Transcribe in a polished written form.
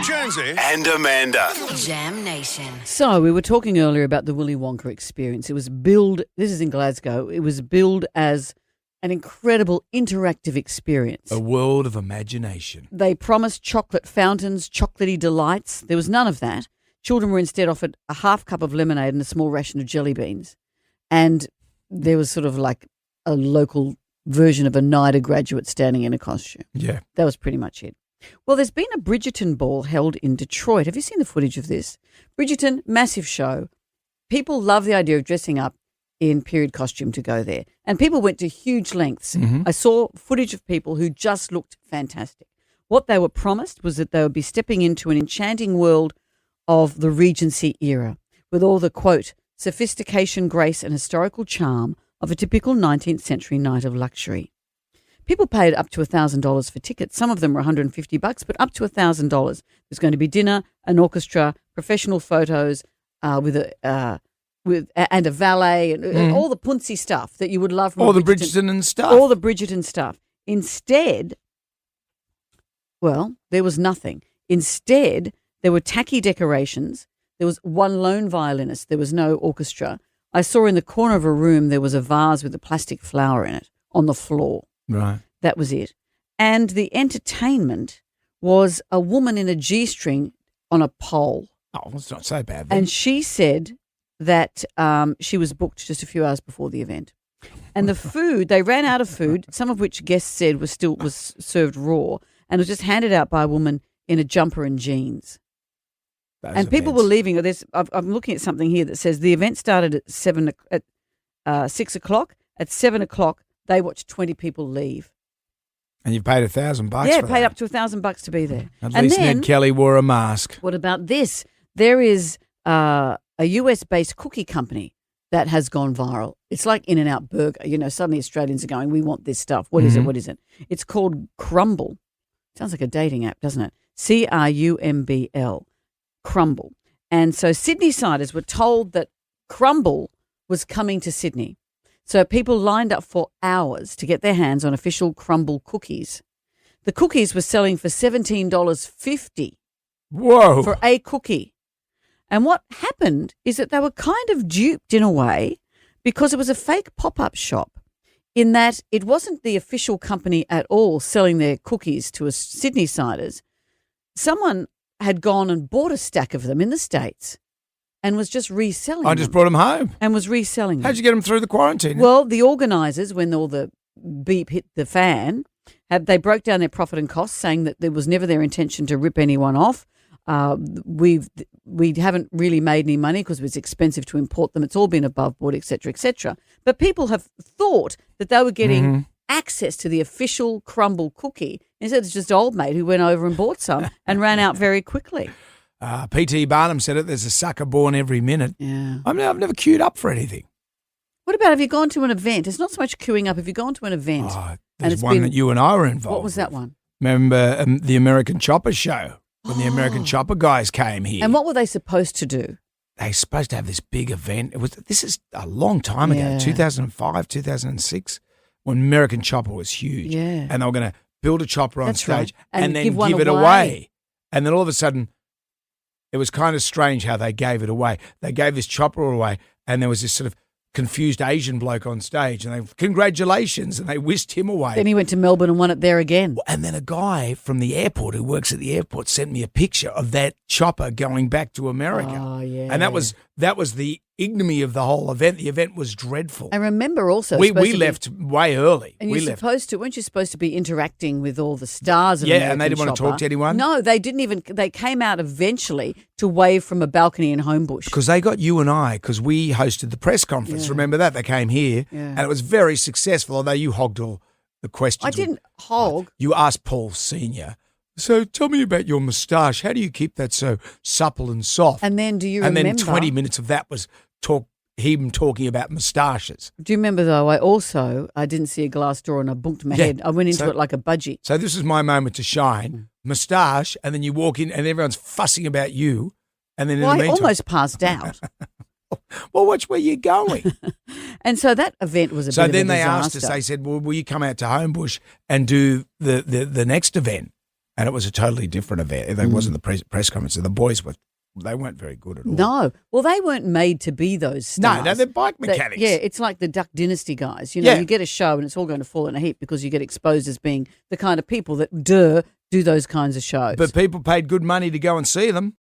Jonesy and Amanda. Jam Nation. So we were talking earlier about the Willy Wonka experience. It was billed, this is in Glasgow, it was billed as an incredible interactive experience. A world of imagination. They promised chocolate fountains, chocolatey delights. There was none of that. Children were instead offered a half cup of lemonade and a small ration of jelly beans. And there was sort of like a local version of a NIDA graduate standing in a costume. Yeah. That was pretty much it. Well, there's been a Bridgerton ball held in Detroit. Have you seen the footage of this? Bridgerton, massive show. People love the idea of dressing up in period costume to go there. And people went to huge lengths. Mm-hmm. I saw footage of people who just looked fantastic. What they were promised was that they would be stepping into an enchanting world of the Regency era with all the, quote, sophistication, grace and historical charm of a typical 19th century night of luxury. People paid up to $1,000 for tickets. Some of them were $150, but up to $1,000. There's going to be dinner, an orchestra, professional photos and a valet, and all the puncy stuff that you would love from all the Bridgerton and stuff. All the Bridgerton stuff. Instead, well, there was nothing. Instead, there were tacky decorations. There was one lone violinist. There was no orchestra. I saw in the corner of a room there was a vase with a plastic flower in it on the floor. Right. That was it. And the entertainment was a woman in a G-string on a pole. Oh, it's not so bad then. And she said that she was booked just a few hours before the event. And the food, they ran out of food, some of which guests said was served raw, and it was just handed out by a woman in a jumper and jeans. And people were leaving. I'm looking at something here that says the event started at 6 o'clock. At 7 o'clock, they watched 20 people leave. And you've paid $1,000 Yeah, for paid that. up to $1,000 to be there. At And least then, Ned Kelly wore a mask. what about this? There is a US-based cookie company that has gone viral. It's like In-N-Out Burger. You know, suddenly Australians are going, we want this stuff. What is it? What is it? It's called Crumbl. Sounds like a dating app, doesn't it? Crumbl. Crumbl. And so Sydney-siders were told that Crumbl was coming to Sydney. So people lined up for hours to get their hands on official Crumbl cookies. The cookies were selling for $17.50 Whoa. for a cookie. And what happened is that they were kind of duped in a way because it was a fake pop-up shop in that it wasn't the official company at all selling their cookies to us Sydney-siders. Someone had gone and bought a stack of them in the States and was just reselling them. I just brought them home. And was reselling them. How'd you get them through the quarantine? Well, the organisers, when all the beep hit the fan, they broke down their profit and costs, saying that there was never their intention to rip anyone off. We haven't really made any money because it was expensive to import them. It's all been above board, et cetera, et cetera. But people have thought that they were getting access to the official Crumbl cookie. Instead, it's just old mate who went over and bought some and ran out very quickly. P.T. Barnum said it, there's a sucker born every minute. Yeah. I've never queued up for anything. What about, have you gone to an event? It's not so much queuing up. Have you gone to an event? Oh, and there's one that you and I were involved What was that with. one? Remember the American Chopper show when the American Chopper guys came here? And what were they supposed to do? They were supposed to have this big event. This is a long time Yeah. ago, 2005, 2006, when American Chopper was huge. Yeah. And they were going to build a chopper on That's stage right. and And then give one give it away. away. And then all of a sudden, it was kind of strange how they gave it away. They gave this chopper away, and there was this sort of confused Asian bloke on stage, and they, congratulations, and they whisked him away. Then he went to Melbourne and won it there again. And then a guy from the airport who works at the airport sent me a picture of that chopper going back to America. Oh, yeah. And that was the ignominy of the whole event. The event was dreadful. I remember also We supposed to be- left way early. And we you're left. weren't you supposed to be interacting with all the stars of Yeah, American and they didn't want to Chopper? talk to anyone? No, they didn't even, they came out eventually to wave from a balcony in Homebush. Because they got you and I, because we hosted the press conference. Yeah. Remember that? They came here, Yeah. and it was very successful, although you hogged all the questions. I didn't hog. You asked Paul Sr., so tell me about your moustache. How do you keep that so supple and soft? And then do you And remember? then 20 minutes of that was him talking about moustaches. Do you remember though, I didn't see a glass door and I bunked my Yeah. head. I went into So- it like a budgie. So this is my moment to shine. Moustache, and then you walk in and everyone's fussing about you. And then in Well, the I meantime, almost passed out. well, watch where you're going. And so that event was a So bit then of a they disaster. asked us, they said, well, will you come out to Homebush and do the next event? And it was a totally different event. It wasn't the press conference. The boys they weren't very good at all. No. Well, they weren't made to be those stars. No, they're bike mechanics. It's like the Duck Dynasty guys. You know, you get a show and it's all going to fall in a heap because you get exposed as being the kind of people that do those kinds of shows. But people paid good money to go and see them.